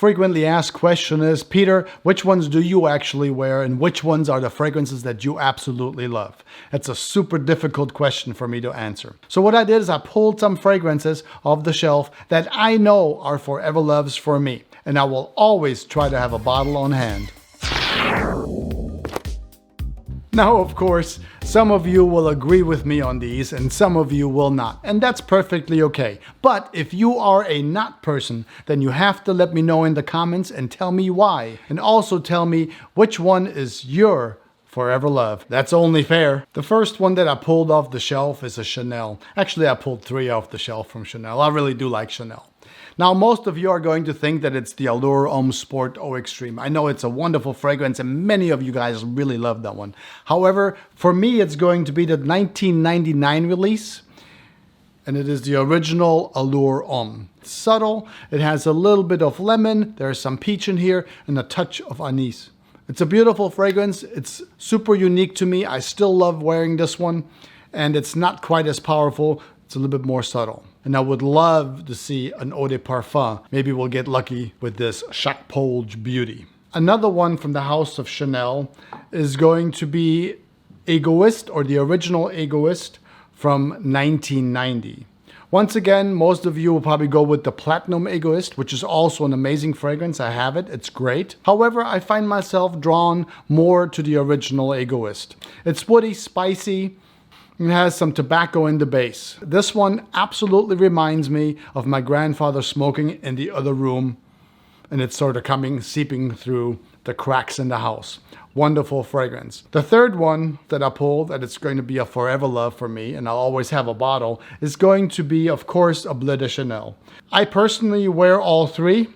frequently asked question is, Peter, which ones do you actually wear and which ones are the fragrances that you absolutely love? It's a super difficult question for me to answer. So what I did is I pulled some fragrances off the shelf that I know are forever loves for me. And I will always try to have a bottle on hand. Now, of course, some of you will agree with me on these and some of you will not. And that's perfectly okay. But if you are a not person, then you have to let me know in the comments and tell me why. And also tell me which one is your forever love. That's only fair. The first one that I pulled off the shelf is a Chanel. Actually, I pulled 3 off the shelf from Chanel. I really do like Chanel. Now, most of you are going to think that it's the Allure Homme Sport Eau Extreme. I know it's a wonderful fragrance and many of you guys really love that one. However, for me, it's going to be the 1999 release. And it is the original Allure Homme. It's subtle. It has a little bit of lemon. There's some peach in here and a touch of anise. It's a beautiful fragrance. It's super unique to me. I still love wearing this one. And it's not quite as powerful. It's a little bit more subtle. And I would love to see an Eau de Parfum. Maybe we'll get lucky with this Chaque Polge Beauty. Another one from the house of Chanel is going to be Egoist, or the original Egoist from 1990. Once again, most of you will probably go with the Platinum Egoist, which is also an amazing fragrance. I have it. It's great. However, I find myself drawn more to the original Egoist. It's woody, spicy. It has some tobacco in the base. This one absolutely reminds me of my grandfather smoking in the other room. And it's sort of seeping through the cracks in the house. Wonderful fragrance. The third one that I pulled, that it's going to be a forever love for me, and I'll always have a bottle, is going to be, of course, a Bleu de Chanel. I personally wear all 3.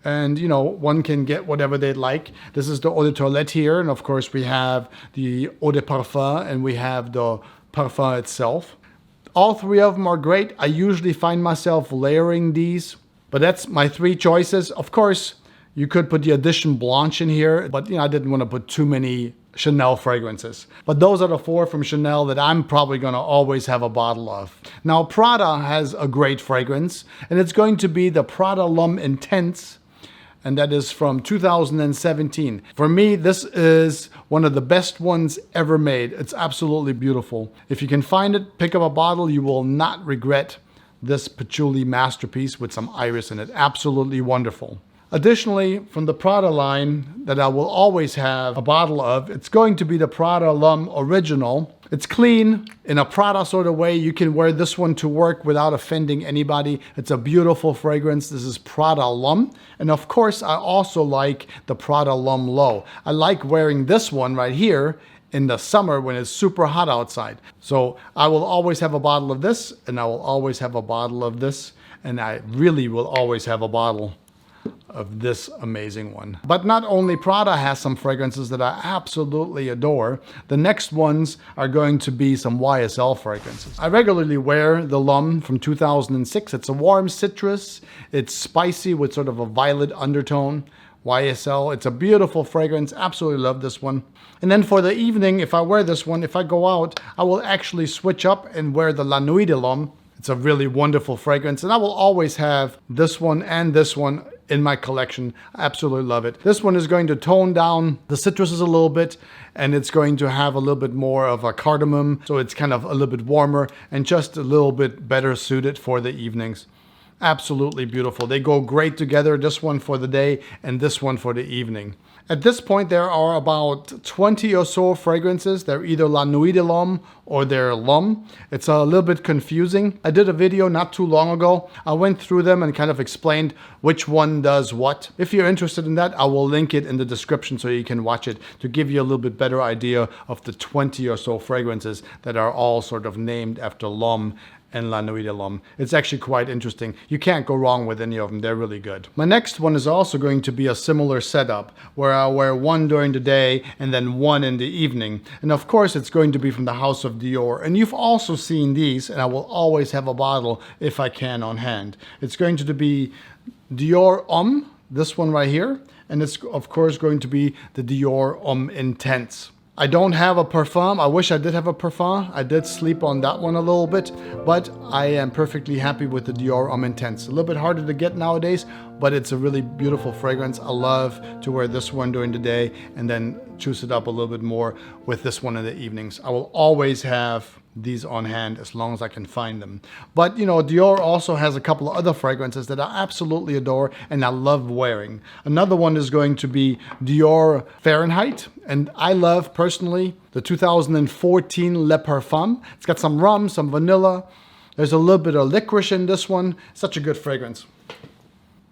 And, you know, one can get whatever they'd like. This is the Eau de Toilette here. And, of course, we have the Eau de Parfum and we have the Parfum itself. All 3 of them are great. I usually find myself layering these, but that's my 3 choices. Of course, you could put the Edition Blanche in here, but I didn't want to put too many Chanel fragrances. But those are the 4 from Chanel that I'm probably going to always have a bottle of. Now, Prada has a great fragrance, and it's going to be the Prada L'Homme Intense. And that is from 2017. For me, this is one of the best ones ever made. It's absolutely beautiful. If you can find it, pick up a bottle. You will not regret this patchouli masterpiece with some iris in it. Absolutely wonderful. Additionally, from the Prada line that I will always have a bottle of, it's going to be the Prada L'Homme Original. It's clean in a Prada sort of way. You can wear this one to work without offending anybody. It's a beautiful fragrance. This is Prada L'Homme. And of course, I also like the Prada L'Homme Low. I like wearing this one right here in the summer when it's super hot outside. So I will always have a bottle of this, and I will always have a bottle of this, and I really will always have a bottle of this amazing one. But not only Prada has some fragrances that I absolutely adore, the next ones are going to be some YSL fragrances. I regularly wear the L'Homme from 2006. It's a warm citrus. It's spicy with sort of a violet undertone. YSL, it's a beautiful fragrance. Absolutely love this one. And then for the evening, if I wear this one, if I go out, I will actually switch up and wear the La Nuit de l'Homme. It's a really wonderful fragrance, and I will always have this one and this one in my collection. I absolutely love it. This one is going to tone down the citruses a little bit, and it's going to have a little bit more of a cardamom, so it's kind of a little bit warmer and just a little bit better suited for the evenings. Absolutely beautiful. They go great together, this one for the day and this one for the evening. At this point, there are about 20 or so fragrances. They're either La Nuit de l'Homme or they're L'Homme. It's a little bit confusing. I did a video not too long ago. I went through them and kind of explained which one does what. If you're interested in that, I will link it in the description so you can watch it to give you a little bit better idea of the 20 or so fragrances that are all sort of named after L'Homme and La Nuit de l'Homme. It's actually quite interesting. You can't go wrong with any of them. They're really good. My next one is also going to be a similar setup where I wear one during the day and then one in the evening. And of course, it's going to be from the house of Dior. And you've also seen these, and I will always have a bottle if I can on hand. It's going to be Dior Homme, this one right here. And it's of course going to be the Dior Homme Intense. I don't have a Parfum. I wish I did have a Parfum. I did sleep on that one a little bit, but I am perfectly happy with the Dior Homme Intense. A little bit harder to get nowadays, but it's a really beautiful fragrance. I love to wear this one during the day and then choose it up a little bit more with this one in the evenings. I will always have these on hand as long as I can find them. But you know, Dior also has a couple of other fragrances that I absolutely adore and I love wearing. Another one is going to be Dior Fahrenheit, and I love personally the 2014 Le Parfum. It's got some rum, some vanilla. There's a little bit of licorice in this one. Such a good fragrance.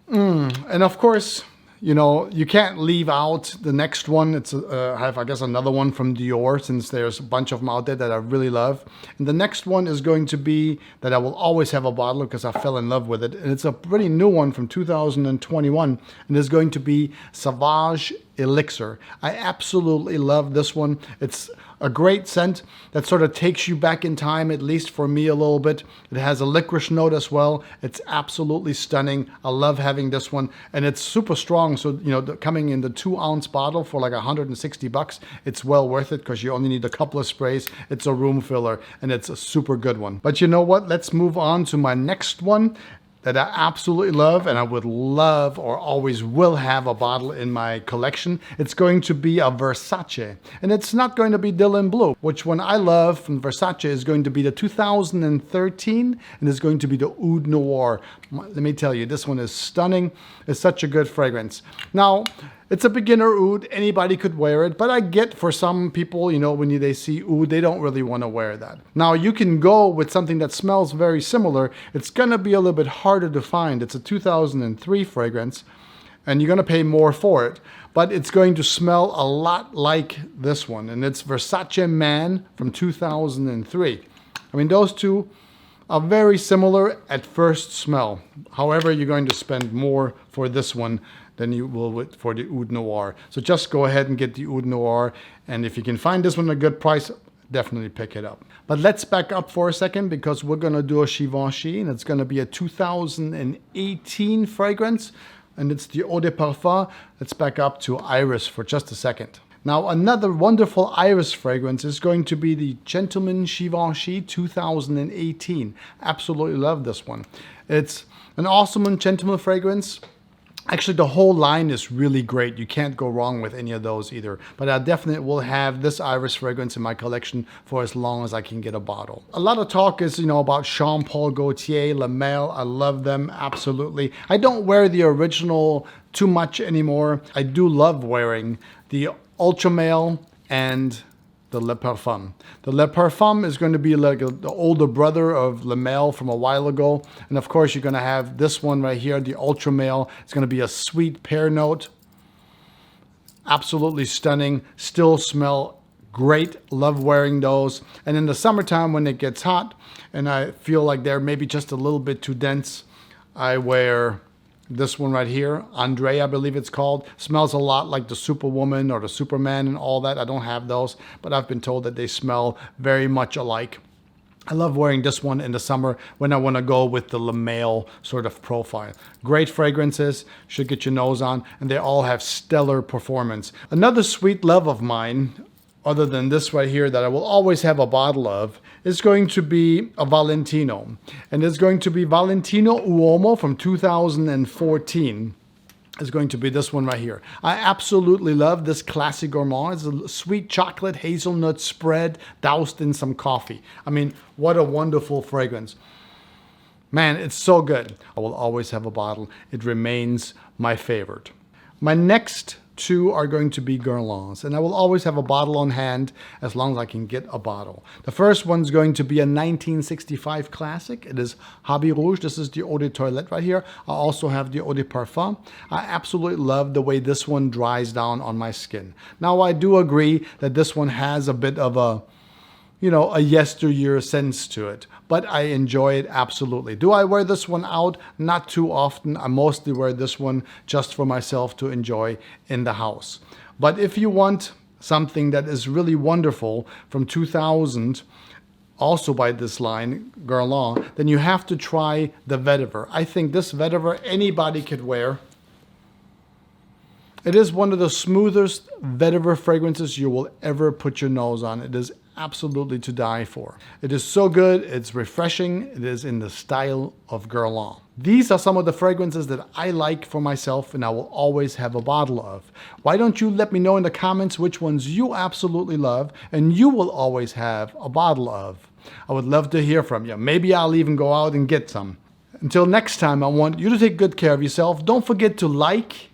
And of course, you know, you can't leave out the next one. It's I have, I guess, another one from Dior, since there's a bunch of them out there that I really love. And the next one is going to be that I will always have a bottle because I fell in love with it. And it's a pretty new one from 2021. And it's going to be Sauvage Elixir. I absolutely love this one. It's a great scent that sort of takes you back in time, at least for me a little bit. It has a licorice note as well. It's absolutely stunning. I love having this one, and it's super strong. So, you know, coming in the 2-ounce bottle for like $160, it's well worth it because you only need a couple of sprays. It's a room filler, and it's a super good one. But you know what? Let's move on to my next one that I absolutely love, and I would love or always will have a bottle in my collection. It's going to be a Versace, and it's not going to be Dylan Blue. Which one I love from Versace is going to be the 2013, and it's going to be the Oud Noir. Let me tell you, this one is stunning. It's such a good fragrance. Now, it's a beginner oud. Anybody could wear it, but I get for some people, you know, when they see oud, they don't really want to wear that. Now, you can go with something that smells very similar. It's going to be a little bit harder to find. It's a 2003 fragrance, and you're going to pay more for it, but it's going to smell a lot like this one, and it's Versace Man from 2003. I mean, those two are very similar at first smell. However, you're going to spend more for this one than you will for the Oud Noir. So just go ahead and get the Oud Noir, and if you can find this one at a good price, definitely pick it up. But let's back up for a second, because we're going to do a Givenchy, and it's going to be a 2018 fragrance, and it's the Eau de Parfum. Let's back up to Iris for just a second. Now, another wonderful Iris fragrance is going to be the Gentleman Givenchy 2018. Absolutely love this one. It's an awesome and gentleman fragrance. Actually, the whole line is really great. You can't go wrong with any of those either. But I definitely will have this Iris fragrance in my collection for as long as I can get a bottle. A lot of talk is, you know, about Jean Paul Gaultier, La Mer. I love them, absolutely. I don't wear the original too much anymore. I do love wearing the Ultra Male and the Le Parfum. The Le Parfum is going to be like the older brother of Le Male from a while ago. And of course, you're going to have this one right here, the Ultra Male. It's going to be a sweet pear note. Absolutely stunning. Still smell great. Love wearing those. And in the summertime when it gets hot and I feel like they're maybe just a little bit too dense, I wear this one right here, Andre, I believe it's called. Smells a lot like the Superwoman or the Superman and all that. I don't have those, but I've been told that they smell very much alike. I love wearing this one in the summer when I want to go with the Le Male sort of profile. Great fragrances, should get your nose on, and they all have stellar performance. Another sweet love of mine, other than this right here that I will always have a bottle of, is going to be a Valentino. And it's going to be Valentino Uomo from 2014. It's going to be this one right here. I absolutely love this classic gourmand. It's a sweet chocolate hazelnut spread doused in some coffee. I mean, what a wonderful fragrance. Man, it's so good. I will always have a bottle. It remains my favorite. My next two are going to be Guerlain's, and I will always have a bottle on hand as long as I can get a bottle. The first one's going to be a 1965 classic. It is Habit Rouge. This is the Eau de Toilette right here. I also have the Eau de Parfum. I absolutely love the way this one dries down on my skin. Now, I do agree that this one has a bit of a, you know, a yesteryear sense to it, but I enjoy it absolutely. Do I wear this one out? Not too often. I mostly wear this one just for myself to enjoy in the house. But if you want something that is really wonderful from 2000, also by this line, Guerlain, then you have to try the Vetiver. I think this Vetiver anybody could wear. It is one of the smoothest vetiver fragrances you will ever put your nose on. It is absolutely to die for. It is so good, it's refreshing, it is in the style of Guerlain. These are some of the fragrances that I like for myself and I will always have a bottle of. Why don't you let me know in the comments which ones you absolutely love and you will always have a bottle of? I would love to hear from you. Maybe I'll even go out and get some. Until next time, I want you to take good care of yourself. Don't forget to like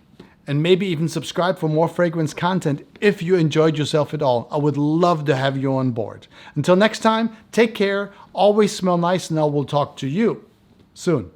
and maybe even subscribe for more fragrance content if you enjoyed yourself at all. I would love to have you on board. Until next time, take care, always smell nice, and I will talk to you soon.